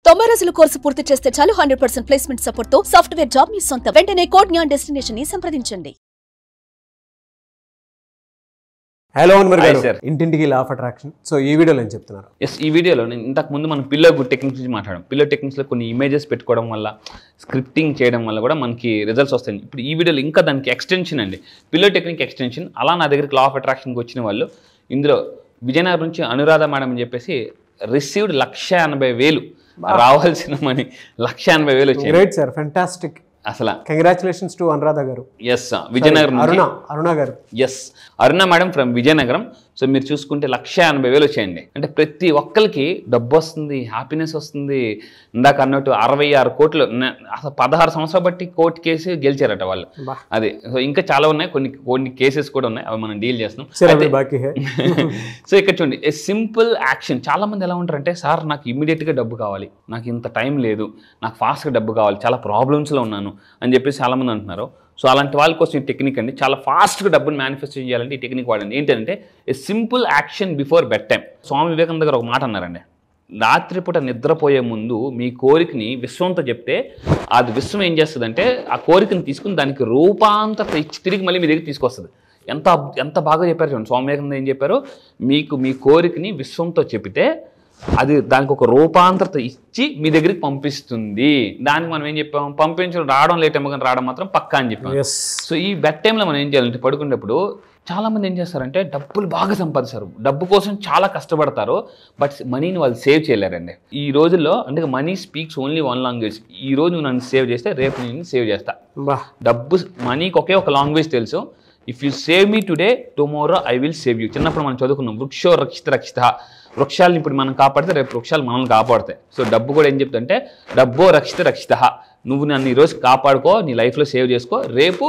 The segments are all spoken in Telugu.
90 రోజుల కోర్సు పూర్తి చేస్తే చాలు 100% ప్లేస్మెంట్ సపోర్ట్ తో సాఫ్ట్వేర్ జాబ్ మీ సొంతం. వెంటనే కోడ్ జ్ఞాన్ డెస్టినేషన్ ని సంప్రదించండి. హలో అన్వర్ గారు, ఇంటింటికి లా ఆఫ్ అట్రాక్షన్. సో ఈ వీడియోలో ఏం చెప్తున్నారు? ఈ వీడియోలో నేను ఇంతకు ముందు మనం పిల్లో టెక్నిక్స్ గురించి మాట్లాడాం. పిల్లో టెక్నిక్స్లో కొన్ని ఇమేజెస్ పెట్టుకోవడం వల్ల, స్క్రిప్టింగ్ చేయడం వల్ల కూడా మనకి రిజల్ట్స్ వస్తాయి. ఇప్పుడు ఈ వీడియోలో ఇంకా దానికి ఎక్స్టెన్షన్ అండి, పిల్లో టెక్నిక్ ఎక్స్టెన్షన్. అలా నా దగ్గరికి లా ఆఫ్ అట్రాక్షన్కి వచ్చిన వాళ్ళు ఇందులో విజయనగరం నుంచి అనురాధ మేడం అని చెప్పేసి రిసీవ్డ్ 180,000 రావాల్సిన మనీ 180,000 వచ్చాయి. Great sir, fantastic. అసలు congratulations to Anuradha garu. Yes, Vizianagaram Aruna garu. Yes, Aruna madam from Vizianagaram. So మీరు చూసుకుంటే 180,000 వచ్చాయండి. అంటే ప్రతి ఒక్కరికి డబ్బు వస్తుంది, హ్యాపీనెస్ వస్తుంది. ఇందాక అన్నట్టు 66 కోట్లు, అసలు 16 సంవత్సరాలు బట్టి కోర్టు కేసు గెలిచారట వాళ్ళు. అది సో ఇంకా చాలా ఉన్నాయి, కొన్ని కేసెస్ కూడా ఉన్నాయి, అవి మనం డీల్ చేస్తున్నాం. సో ఇక్కడ చూడండి, ఏ సింపుల్ యాక్షన్. చాలా మంది ఎలా ఉంటారంటే, సార్ నాకు ఇమీడియట్గా డబ్బు కావాలి, నాకు ఇంత టైం లేదు, నాకు ఫాస్ట్గా డబ్బు కావాలి, చాలా ప్రాబ్లమ్స్లో ఉన్నాను అని చెప్పేసి చాలామంది అంటున్నారు. సో అలాంటి వాళ్ళ కోసం ఈ టెక్నిక్ అండి. చాలా ఫాస్ట్గా డబ్బుని మేనిఫెస్ట్ చేయాలంటే ఈ టెక్నిక్ వాడండి. ఏంటంటే a simple action before bed time. Swami Vivekananda గారు ఒక మాట అన్నారండి, రాత్రిపూట నిద్రపోయే ముందు మీ కోరికని విశ్వంతో చెప్తే అది విశ్వం ఏం చేస్తుందంటే ఆ కోరికని తీసుకుని దానికి రూపాంతరం ఇచ్చి తిరిగి మళ్ళీ మీ దగ్గర తీసుకొస్తుంది. ఎంత బాగా చెప్పారు చూడండి. స్వామి వివేకానంద ఏం చెప్పారు, మీకు మీ కోరికని విశ్వంతో చెప్తే అది దానికి ఒక రూపాంతరత ఇచ్చి మీ దగ్గరికి పంపిస్తుంది. దానికి మనం ఏం చెప్పాం, పంపించడం రావడం లేట్ ఏమో కానీ రావడం మాత్రం పక్కా అని చెప్పాం. సో ఈ బెడ్ టైంలో మనం ఏం చేయాలంటే, పడుకునేటప్పుడు చాలామంది ఏం చేస్తారంటే డబ్బులు బాగా సంపాదిస్తారు, డబ్బు కోసం చాలా కష్టపడతారు, బట్ మనీని వాళ్ళు సేవ్ చేయలేరండి. ఈ రోజుల్లో అంటే money speaks only one language. ఈ రోజు నువ్వు నన్ను సేవ్ చేస్తే రేపు నేను సేవ్ చేస్తా. డబ్బు మనీకి ఒకే ఒక లాంగ్వేజ్ తెలుసు, if you save me today tomorrow I will save you. చిన్నప్పుడు మనం చదువుకున్నాం, వృక్షో రక్షిత. వృక్షాలను ఇప్పుడు మనం కాపాడితే రేపు వృక్షాలు మనల్ని కాపాడుతాయి. సో డబ్బు కూడా ఏం చెప్తుంటే, డబ్బో రక్షిత. నువ్వు నన్ను ఈరోజు కాపాడుకో, నీ లైఫ్లో సేవ్ చేసుకో, రేపు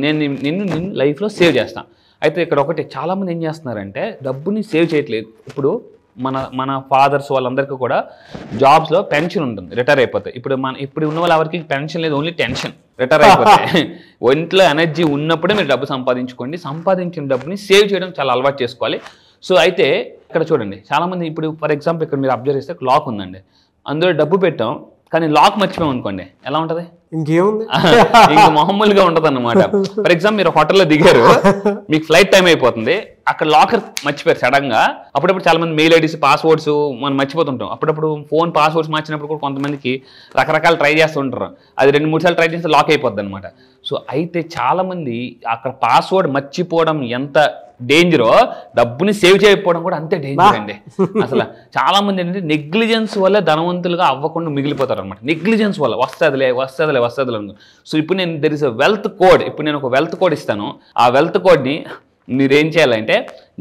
నేను నిన్ను లైఫ్లో సేవ్ చేస్తాను. అయితే ఇక్కడ ఒకటి, చాలామంది ఏం చేస్తున్నారంటే డబ్బుని సేవ్ చేయట్లేదు. ఇప్పుడు మన ఫాదర్స్ వాళ్ళందరికీ కూడా జాబ్స్లో పెన్షన్ ఉంటుంది, రిటైర్ అయిపోతాయి. ఇప్పుడు ఉన్న వాళ్ళు ఎవరికి పెన్షన్ లేదు, ఓన్లీ టెన్షన్. రిటైర్ అయిపోతాయి. ఒంట్లో ఎనర్జీ ఉన్నప్పుడే మీరు డబ్బు సంపాదించుకోండి. సంపాదించిన డబ్బుని సేవ్ చేయడం చాలా అలవాటు చేసుకోవాలి. సో అయితే ఇక్కడ చూడండి, చాలామంది ఇప్పుడు ఫర్ ఎగ్జాంపుల్ ఇక్కడ మీరు అబ్జర్వ్ చేస్తే లాక్ ఉందండి, అందులో డబ్బు పెట్టాం కానీ లాక్ మర్చిపోయాం అనుకోండి, ఎలా ఉంటుంది? ఇంకేముంది, ఇంకా మామూలుగా ఉంటుంది అన్నమాట. ఫర్ ఎగ్జాంపుల్ మీరు హోటల్లో దిగారు, మీకు ఫ్లైట్ టైం అయిపోతుంది, అక్కడ లాకర్ మర్చిపోయారు సడన్ గా. అప్పుడప్పుడు చాలా మంది మెయిల్ ఐడీస్, పాస్వర్డ్స్ మనం మర్చిపోతుంటాం. అప్పుడప్పుడు ఫోన్ పాస్వర్డ్స్ మార్చినప్పుడు కూడా కొంతమందికి రకరకాలు ట్రై చేస్తుంటారు, అది 2-3 సార్లు ట్రై చేస్తే లాక్ అయిపోద్ది అనమాట. సో అయితే చాలా మంది అక్కడ పాస్వర్డ్ మర్చిపోవడం ఎంత డేంజరో, డబ్బుని సేవ్ చేయకపోవడం కూడా అంతే డేంజర్ అండి. అసలు చాలా మంది ఏంటంటే నెగ్లిజెన్స్ వల్ల ధనవంతులుగా అవ్వకుండా మిగిలిపోతారు అనమాట. నెగ్లిజెన్స్ వల్ల వస్తుందిలే. సో ఇప్పుడు there is a wealth code. ఇప్పుడు నేను ఒక వెల్త్ కోడ్ ఇస్తాను. ఆ వెల్త్ కోడ్ని మీరు ఏం చేయాలంటే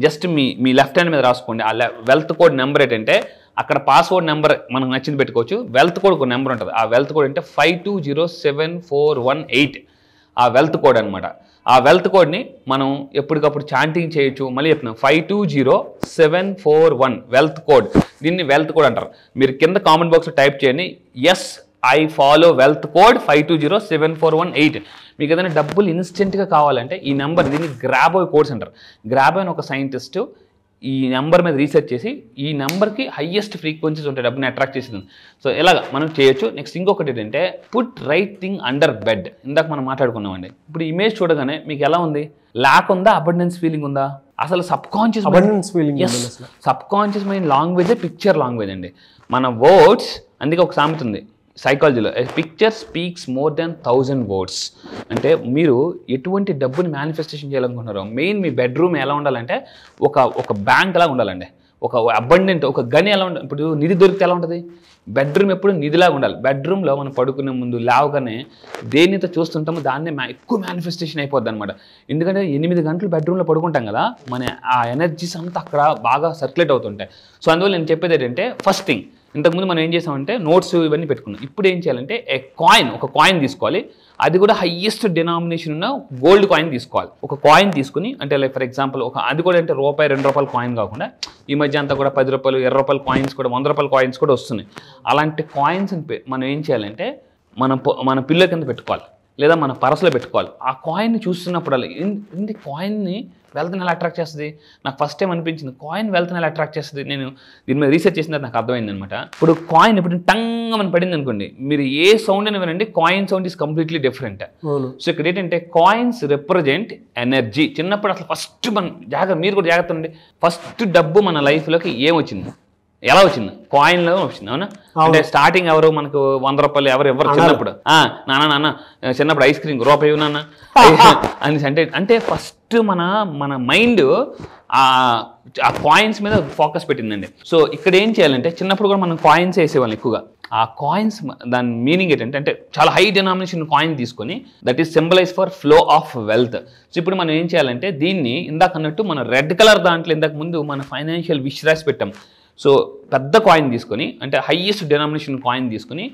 జస్ట్ మీ లెఫ్ట్ హ్యాండ్ మీద రాసుకోండి. ఆ వెల్త్ కోడ్ నెంబర్ ఏంటంటే, అక్కడ పాస్వర్డ్ నెంబర్ మనకు నచ్చింది పెట్టుకోవచ్చు. వెల్త్ కోడ్ ఒక నెంబర్ ఉంటుంది. ఆ వెల్త్ కోడ్ అంటే 520748. ఆ వెల్త్ కోడ్ అనమాట. ఆ వెల్త్ కోడ్ని మనం ఎప్పటికప్పుడు చాంటింగ్ చేయొచ్చు. మళ్ళీ చెప్తున్నాం, 520741 వెల్త్ కోడ్. దీన్ని వెల్త్ కోడ్ అంటారు. మీరు కింద కామెంట్ బాక్స్లో టైప్ చేయండి, yes I follow wealth code 520741. మీకు ఏదైనా డబ్బులు ఇన్స్టెంట్గా కావాలంటే ఈ నెంబర్, దీన్ని గ్రాబోయ్ కోడ్స్ అంటారు. గ్రాబోయ్ అని ఒక సైంటిస్ట్ ఈ నెంబర్ మీద రీసెర్చ్ చేసి ఈ నెంబర్కి హైయెస్ట్ ఫ్రీక్వెన్సీస్ ఉంటాయి డబ్బుని అట్రాక్ట్ చేసింది. సో ఇలాగ మనం చేయొచ్చు. నెక్స్ట్ ఇంకొకటి ఏంటంటే, put right thing under bed. ఇందాక మనం మాట్లాడుకున్నామండి. ఇప్పుడు ఇమేజ్ చూడగానే మీకు ఎలా ఉంది? లాక్ ఉందా, అబండెన్స్ ఫీలింగ్ ఉందా? అసలు సబ్ కాన్షియస్ మైండ్ లాంగ్వేజే పిక్చర్ లాంగ్వేజ్ అండి. మన వర్డ్స్, అందుకే ఒక సామెత ఉంది సైకాలజీలో, picture speaks more than 1000 words. అంటే మీరు ఎటువంటి డబ్బుని మేనిఫెస్టేషన్ చేయాలనుకుంటున్నారో, మెయిన్ మీ బెడ్రూమ్ ఎలా ఉండాలంటే ఒక బ్యాంక్ లాగా ఉండాలండి. ఒక అబండెంట్, ఒక గని ఎలా ఉండాలి. ఇప్పుడు నిధి దొరికితే ఎలా ఉంటుంది? బెడ్రూమ్ ఎప్పుడు నిధిలాగా ఉండాలి. బెడ్రూమ్లో మనం పడుకునే ముందు లేవగానే దేనితో చూస్తుంటామో దాన్నే ఎక్కువ మేనిఫెస్టేషన్ అయిపోద్ది అనమాట. ఎందుకంటే 8 గంటలు బెడ్రూమ్లో పడుకుంటాం కదా, మన ఆ ఎనర్జీస్ అంతా అక్కడ బాగా సర్క్యులేట్ అవుతుంటాయి. సో అందువల్ల నేను చెప్పేది ఏంటంటే, ఫస్ట్ థింగ్, ఇంతకుముందు మనం ఏం చేసామంటే నోట్స్ ఇవన్నీ పెట్టుకున్నాం. ఇప్పుడు ఏం చేయాలంటే ఒక కాయిన్ తీసుకోవాలి. అది కూడా హైయెస్ట్ డినామినేషన్ ఉన్న గోల్డ్ కాయిన్ తీసుకోవాలి. ఒక కాయిన్ తీసుకుని, అంటే లైక్ ఫర్ ఎగ్జాంపుల్ అది కూడా అంటే ₹2 కాయిన్ కాకుండా ఈ మధ్య అంతా కూడా ₹10, ₹20 కాయిన్స్ కూడా, ₹100 కాయిన్స్ కూడా వస్తున్నాయి. అలాంటి కాయిన్స్ మనం ఏం చేయాలంటే మన పిల్లో కింద పెట్టుకోవాలి. లేదా మన పర్సులో పెట్టుకోవాలి. ఆ కాయిన్ని చూస్తున్నప్పుడు ఏంటి కాయిన్ని వెల్త్ని ఎలా అట్రాక్ట్ చేస్తుంది? నాకు ఫస్ట్ టైం అనిపించింది కాయిన్ వెల్త్ని ఎలా అట్రాక్ట్ చేస్తుంది. నేను దీని మీద రీసెర్చ్ చేసిన తర్వాత నాకు అర్థమైంది అనమాట. ఇప్పుడు కాయిన్ ఇప్పుడు టంగ్ అని పడింది అనుకోండి, మీరు ఏ సౌండ్ అని వినండి, coin sound is completely different. So ఇక్కడ ఏంటంటే కాయిన్స్ రిప్రజెంట్ ఎనర్జీ. చిన్నప్పుడు అసలు ఫస్ట్ మనం మీరు కూడా జాగ్రత్త ఉండండి, ఫస్ట్ డబ్బు మన లైఫ్లోకి ఏమొచ్చింది, ఎలా వచ్చింది? కాయిన్లో వచ్చింది. అవునా? అంటే స్టార్టింగ్ ఎవరు మనకు 100 రూపాయలు ఎవరు చిన్నప్పుడు నాన్న చిన్నప్పుడు ఐస్ క్రీమ్ రూపాయి నాన్న అని అంటే ఫస్ట్ మన మైండ్ ఆ కాయిన్స్ మీద ఫోకస్ పెట్టిందండి. సో ఇక్కడ ఏం చేయాలంటే చిన్నప్పుడు కూడా మనం కాయిన్స్ వేసేవాళ్ళం ఎక్కువగా. ఆ కాయిన్స్ దాని మీనింగ్ ఏంటంటే చాలా హై డినామినేషన్ కాయిన్ తీసుకొని that is symbolize for flow of wealth. So ఇప్పుడు మనం ఏం చేయాలంటే దీన్ని ఇందాక అన్నట్టు మనం రెడ్ కలర్ దాంట్లో ఇందాక ముందు మన ఫైనాన్షియల్ విష్ రాసి పెట్టాం. సో పెద్ద కాయిన్ తీసుకొని అంటే హైయెస్ట్ డినామినేషన్ కాయిన్ తీసుకొని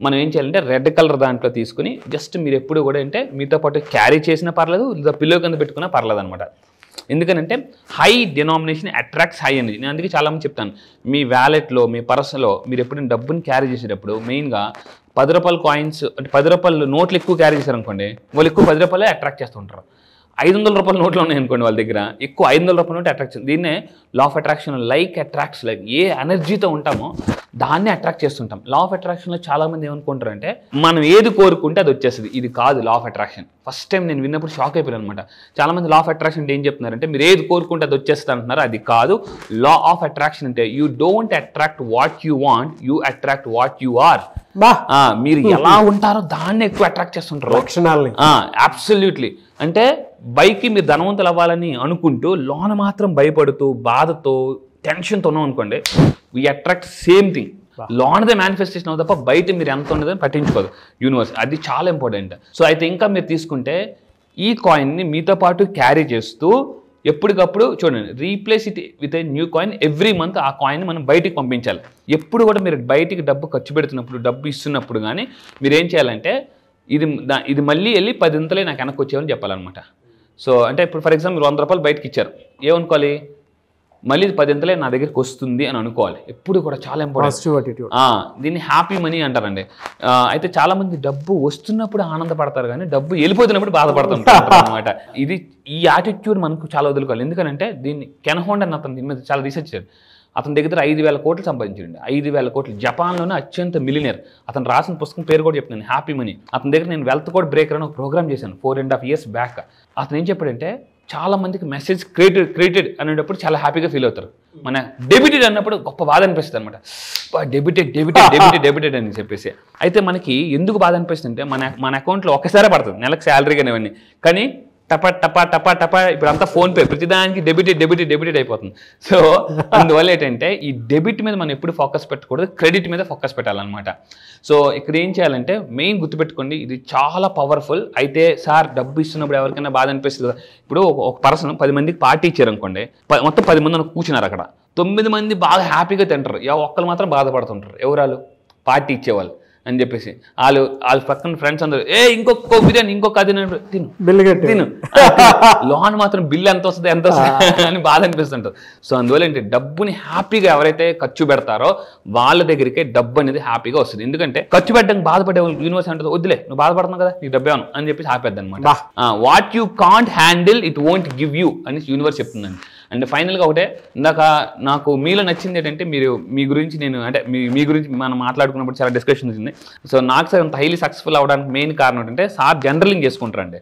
మనం ఏం చేయాలంటే రెడ్ కలర్ దాంట్లో తీసుకుని జస్ట్ మీరు ఎప్పుడు కూడా అంటే మీతో పాటు క్యారీ చేసినా పర్లేదు, లేదా పిల్లో కింద పెట్టుకున్నా పర్లేదు అనమాట. ఎందుకనంటే high denomination attracts high energy. నేను అందుకే చాలామంది చెప్తాను, మీ వ్యాలెట్లో మీ పర్సులో మీరు ఎప్పుడైనా డబ్బుని క్యారీ చేసేటప్పుడు మెయిన్గా 10 రూపాయల కాయిన్స్ అంటే 10 రూపాయల నోట్లు ఎక్కువ క్యారీ చేశారనుకోండి, వాళ్ళు ఎక్కువ 10 రూపాయలే అట్రాక్ట్ చేస్తుంటారు. 500 రూపాయల నోట్లు ఉన్నాయి అనుకోండి వాళ్ళ దగ్గర, ఎక్కువ 500 రూపాయల నోట్ అట్రాక్షన్. దీన్నే law of attraction. Like attracts like. ఏ ఎనర్జీతో ఉంటామో దాన్ని అట్రాక్ట్ చేస్తుంటాం. లా ఆఫ్ అట్రాక్షన్లో చాలామంది ఏమనుకుంటారంటే మనం ఏది కోరుకుంటే అది వచ్చేస్తుంది. ఇది కాదు law of attraction. First time నేను విన్నప్పుడు షాక్ అయిపోయాను అనమాట. చాలామంది లా ఆఫ్ అట్రాక్షన్ అంటే ఏం చెప్తున్నారంటే మీరు ఏది కోరుకుంటే అది వచ్చేస్తుంది అంటున్నారు. అది కాదు. లా ఆఫ్ అట్రాక్షన్ అంటే you don't attract what you want, you attract what you are. మీరు ఎలా ఉంటారో దాన్ని ఎక్కువ అట్రాక్ట్ చేస్తుంటారు. అబ్సల్యూట్లీ. అంటే బైక్కి మీరు ధనవంతులు అవ్వాలని అనుకుంటూ లోన మాత్రం భయపడుతూ బాధతో టెన్షన్తో ఉన్నాం అనుకోండి, వీ అట్రాక్ట్ సేమ్ థింగ్. లోనదే మేనిఫెస్టేషన్ అవుతుంది తప్ప బయట మీరు ఎంత ఉన్నదని పట్టించుకోదు యూనివర్స్. అది చాలా ఇంపార్టెంట్. సో అయితే ఇంకా మీరు తీసుకుంటే ఈ కాయిన్ని మీతో పాటు క్యారీ చేస్తూ ఎప్పటికప్పుడు చూడండి, replace it with a new coin every month. ఆ కాయిన్ మనం బయటికి పంపించాలి. ఎప్పుడు కూడా మీరు బయటికి డబ్బు ఖర్చు పెడుతున్నప్పుడు, డబ్బు ఇస్తున్నప్పుడు కానీ మీరు ఏం చేయాలంటే ఇది మళ్ళీ వెళ్ళి 10 ఇంతలే నాకు వెనక్కి వచ్చేవని చెప్పాలన్నమాట. సో అంటే ఇప్పుడు ఫర్ ఎగ్జాంపుల్ 100 రూపాయలు బయటకి ఇచ్చారు, ఏమనుకోవాలి, మళ్ళీ 10 ఇంతలే నా దగ్గరికి వస్తుంది అని అనుకోవాలి. ఎప్పుడు కూడా చాలా ఇంపార్టెంట్. దీన్ని హ్యాపీ మనీ అంటారండి. అయితే చాలా మంది డబ్బు వస్తున్నప్పుడు ఆనందపడతారు కానీ డబ్బు వెళ్ళిపోతున్నప్పుడు బాధపడుతుంటారు అనమాట. ఈ యాటిట్యూడ్ మనకు చాలా వదులుకోవాలి. ఎందుకంటే దీన్ని కెన్ హోండ్ అని అతను దీని మీద చాలా రీసెర్చ్ చేశారు. అతని దగ్గర 5,000 కోట్లు సంపాదించండి. 5,000 కోట్లు. జపాన్లోనే అత్యంత మిలినియర్. అతను రాసిన పుస్తకం పేరు కూడా చెప్తున్నాను, హ్యాపీ మనీ. అతని దగ్గర నేను వెల్త్ కోడ్ బ్రేకర్ అని ఒక ప్రోగ్రామ్ చేశాను 4.5 years బ్యాక్. అతను ఏం చెప్పాడంటే చాలా మందికి మెసేజ్ క్రియేటెడ్ అనేటప్పుడు చాలా హ్యాపీగా ఫీల్ అవుతారు. మన డెబిటెడ్ అన్నప్పుడు గొప్ప బాధ అనిపిస్తుంది అనమాట. డెబిటెడ్ అని చెప్పేసి. అయితే మనకి ఎందుకు బాధ అనిపిస్తుంది అంటే మన అకౌంట్లో ఒక్కసారే పడుతుంది, నెలకు శాలరీ కానీ ఇవన్నీ. కానీ టపా ఇప్పుడు అంతా ఫోన్పే, ప్రతిదానికి డెబిటెడ్ అయిపోతుంది. సో అందువల్ల ఏంటంటే ఈ డెబిట్ మీద మనం ఎప్పుడు ఫోకస్ పెట్టకూడదు, క్రెడిట్ మీద ఫోకస్ పెట్టాలన్నమాట. సో ఇక్కడ ఏం చేయాలంటే మెయిన్ గుర్తుపెట్టుకోండి, ఇది చాలా పవర్ఫుల్. అయితే సార్ డబ్బు ఇస్తున్నప్పుడు ఎవరికైనా బాధ అనిపిస్తుంది కదా. ఇప్పుడు ఒక పర్సన్ 10 మందికి పార్టీ ఇచ్చారు అనుకోండి, మొత్తం 10 మంది కూర్చున్నారు అక్కడ, 9 మంది బాగా హ్యాపీగా తింటారు, ఒక్కరు మాత్రం బాధపడుతుంటారు. ఎవరాలు? పార్టీ ఇచ్చేవాళ్ళు అని చెప్పేసి వాళ్ళ పక్కన ఫ్రెండ్స్ అందరూ ఇంకొక బిర్యానీ ఇంకొక అది తిను లోన్ మాత్రం బిల్ ఎంత వస్తుంది అని బాధ అనిపిస్తుంటారు. సో అందువల్ల ఏంటి, డబ్బుని హ్యాపీగా ఎవరైతే ఖర్చు పెడతారో వాళ్ళ దగ్గరికే డబ్బు అనేది హ్యాపీగా వస్తుంది. ఎందుకంటే ఖర్చు పెట్టడానికి బాధపడే వాళ్ళు యూనివర్స్ అంటే వద్దులే నువ్వు బాధపడుతున్నావు కదా నీకు డబ్బేను అని చెప్పేసి ఆపేద్ది అనమాట. What you can't handle it won't give you అని యూనివర్స్ చెప్తుందండి. అండ్ ఫైనల్గా ఒకటే, ఇందాక నాకు మీలో నచ్చింది ఏంటంటే మీరు మీ గురించి నేను అంటే మీ గురించి మనం మాట్లాడుకున్నప్పుడు చాలా డిస్కషన్ వచ్చింది. సో నాకు సార్ అంత హైలీ సక్సెస్ఫుల్ అవ్వడానికి మెయిన్ కారణం ఏంటంటే సార్ జనరలింగ్ చేసుకుంటారండి.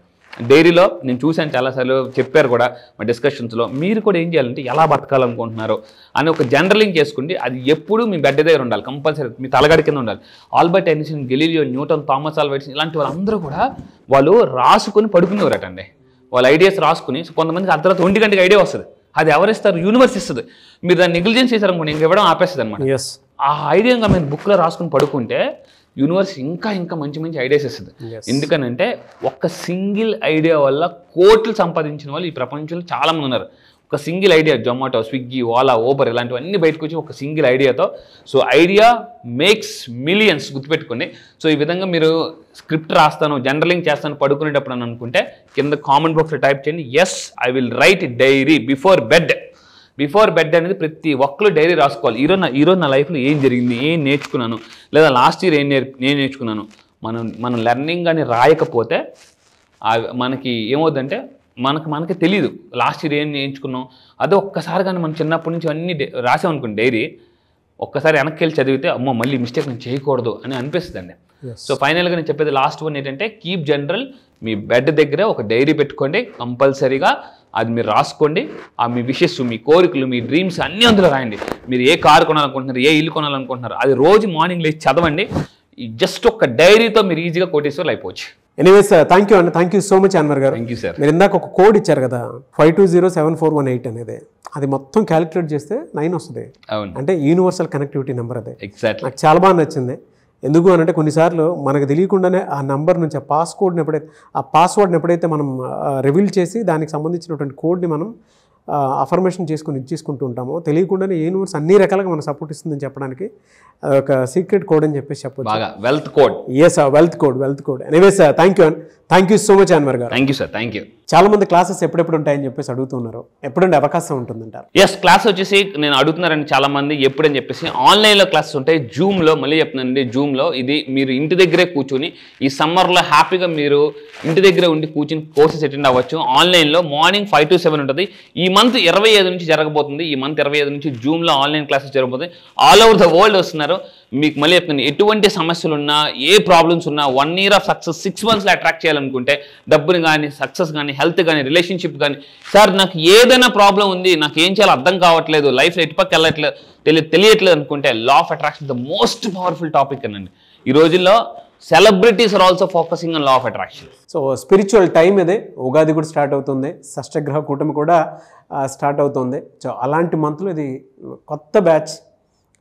డైరీలో నేను చూశాను చాలాసార్లు, చెప్పారు కూడా మా డిస్కషన్స్లో. మీరు కూడా ఏం చేయాలంటే ఎలా బతకాలనుకుంటున్నారో అని ఒక జనరలింగ్ చేసుకుంటే అది ఎప్పుడు మీ బెడ్ దగ్గర ఉండాలి, కంపల్సరీ మీ తలగడి కింద ఉండాలి. Albert Einstein, Galileo, Newton, Thomas Alva Edison ఇలాంటి వాళ్ళందరూ కూడా వాళ్ళు రాసుకొని పడుకునేవారటండి. వాళ్ళ ఐడియాస్ రాసుకుని. సో కొంతమందికి అర్ధరాత్రి 1 గంటకి ఐడియా వస్తుంది, అది ఎవరిస్తారు? యూనివర్స్ ఇస్తుంది. మీరు దాన్ని నెగ్లిజెన్స్ చేశారనుకోండి, ఇంక ఇవ్వడం ఆపేస్తుంది అనమాట. ఆ ఐడియాగా మేము బుక్లో రాసుకుని పడుకుంటే యూనివర్స్ ఇంకా మంచి ఐడియాస్ ఇస్తుంది. ఎందుకనంటే ఒక సింగిల్ ఐడియా వల్ల కోట్లు సంపాదించిన వాళ్ళు ఈ ప్రపంచంలో చాలా మంది ఉన్నారు. ఒక single idea, Zomato, Swiggy, Ola, Uber ఇలాంటివన్నీ బయటకు వచ్చి ఒక సింగిల్ ఐడియాతో. సో ఐడియా మేక్స్ మిలియన్స్, గుర్తుపెట్టుకోండి. సో ఈ విధంగా మీరు స్క్రిప్ట్ రాస్తాను, జనరలింగ్ చేస్తాను పడుకునేటప్పుడు అని అనుకుంటే కింద కామెంట్ బాక్స్లో టైప్ చేయండి, yes I will write diary before bed. Before bed అనేది ప్రతి ఒక్కరు డైరీ రాసుకోవాలి. ఈరోజు నా లైఫ్లో ఏం జరిగింది, ఏం నేర్చుకున్నాను, లేదా లాస్ట్ ఇయర్ నేను నేర్చుకున్నాను, మనం లెర్నింగ్ అని రాయకపోతే మనకి ఏమవుతుందంటే మనకి తెలియదు లాస్ట్ ఇయర్ ఏం నేర్చుకున్నాం. అదే ఒక్కసారి కానీ మనం చిన్నప్పటి నుంచి అన్నీ రాసామనుకోండి డైరీ, ఒక్కసారి వెనక్కి వెళ్ళి చదివితే అమ్మో మళ్ళీ మిస్టేక్ నేను చేయకూడదు అని అనిపిస్తుందండి. సో ఫైనల్గా నేను చెప్పేది లాస్ట్ వన్ ఏంటంటే కీప్ జనరల్. మీ బెడ్ దగ్గర ఒక డైరీ పెట్టుకోండి కంపల్సరీగా, అది మీరు రాసుకోండి. మీ విషెస్, మీ కోరికలు, మీ డ్రీమ్స్ అన్నీ అందులో రాయండి. మీరు ఏ కారు కొనాలనుకుంటున్నారు, ఏ ఇల్లు కొనాలనుకుంటున్నారు, అది రోజు మార్నింగ్ లేచి చదవండి. జస్ట్ ఒక డైరీతో మీరు ఈజీగా కోటీశ్వర్లు అయిపోవచ్చు. ఎనీవేస్ థ్యాంక్ యూ అండి, thank you so much Anwar garu. Thank you sir. మీరు ఇందాక ఒక కోడ్ ఇచ్చారు కదా 520741 అనేది, అది మొత్తం క్యాలిక్యులేట్ చేస్తే 9 వస్తుంది. అవును, అంటే యూనివర్సల్ కనెక్టివిటీ నెంబర్ అదే. ఎగ్జాక్ట్లీ. నాకు చాలా బాగా నచ్చింది. ఎందుకు అని అంటే కొన్నిసార్లు మనకు తెలియకుండానే ఆ నెంబర్ నుంచి ఆ పాస్వర్డ్ని ఎప్పుడైతే మనం రివీల్ చేసి దానికి సంబంధించినటువంటి కోడ్ని మనం అఫర్మేషన్ ఇచ్చేసుకుంటూ ఉంటామో తెలియకుండానే యూనివర్స్ అన్ని రకాలుగా మనం సపోర్ట్ ఇస్తుందని చెప్పడానికి ఒక సీక్రెట్ కోడ్ అని చెప్పొచ్చు. బాగా wealth code. Yes, wealth code. Anyways thank you so much Anwar garu. Thank you sir. Thank you. చాలా మంది క్లాసెస్ ఎప్పుడెప్పుడు ఉంటాయని చెప్పేసి అడుగుతున్నారు. ఎప్పుడంటే అవకాశం ఉంటుందంటారు? ఎస్, క్లాస్ వచ్చేసి నేను అడుగుతున్నారండి చాలా మంది ఎప్పుడని చెప్పేసి ఆన్లైన్లో క్లాసెస్ ఉంటాయి. జూమ్లో, మళ్ళీ చెప్తున్నానండి, జూమ్లో ఇది మీరు ఇంటి దగ్గరే కూర్చొని ఈ సమ్మర్లో హ్యాపీగా మీరు ఇంటి దగ్గరే ఉండి కూర్చొని కోర్సెస్ అటెండ్ అవ్వచ్చు. ఆన్లైన్లో మార్నింగ్ 5 to 7 ఉంటుంది. ఈ మంత్ 25 నుంచి జరగబోతుంది. ఈ మంత్ 25 నుంచి జూమ్లో ఆన్లైన్ క్లాసెస్ జరగబోతుంది. ఆల్ ఓవర్ ద వరల్డ్ వస్తున్నారు. మీకు మళ్ళీ చెప్తున్నాను, ఎటువంటి సమస్యలు ఉన్నా, ఏ ప్రాబ్లమ్స్ ఉన్నా, 1 year of సక్సెస్ 6 monthsలో అట్రాక్ట్ చేయాలనుకుంటే, డబ్బుని కానీ, సక్సెస్ కానీ, హెల్త్ కానీ, రిలేషన్షిప్ కానీ, సార్ నాకు ఏదైనా ప్రాబ్లం ఉంది, నాకు ఏం చేయాలో అర్థం కావట్లేదు, లైఫ్లో ఎటుపక్క వెళ్ళట్లేదు, తెలియట్లేదు అనుకుంటే law of attraction the most powerful topic అనండి. ఈ రోజుల్లో celebrities are also focusing on law of attraction. So spiritual time ఇదే. ఉగాది కూడా స్టార్ట్ అవుతుంది, షష్టగ్రహ కూటమి కూడా స్టార్ట్ అవుతుంది. సో అలాంటి మంత్లో ఇది కొత్త బ్యాచ్.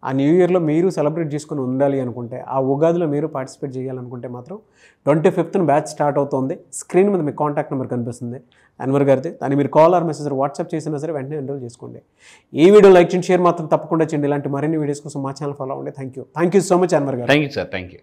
ఆ న్యూ ఇయర్లో మీరు సెలబ్రేట్ చేసుకుని ఉండాలి అనుకుంటే, ఆ ఉగాదిలో మీరు పార్టిసిపేట్ చేయాలనుకుంటే మాత్రం 25th బ్యాచ్ స్టార్ట్ అవుతుంది. స్క్రీన్ మీద మీ కాంటాక్ట్ నెంబర్ కనిపిస్తుంది అన్వర్ గారిది. దాన్ని మీరు కాల్ ఆర్ మెసేజ్ వాట్సాప్ చేసినా సరే వెంటనే ఎన్రోల్ చేసుకోండి. ఈ వీడియో లైక్ చేయండి, షేర్ మాత్రం తప్పకుండా చేయండి. ఇలాంటి మరిన్ని వీడియోస్ కోసం మా ఛానల్ ఫాలో అవ్వండి. Thank you so much Anwar garu. Thank you sir. Thank you.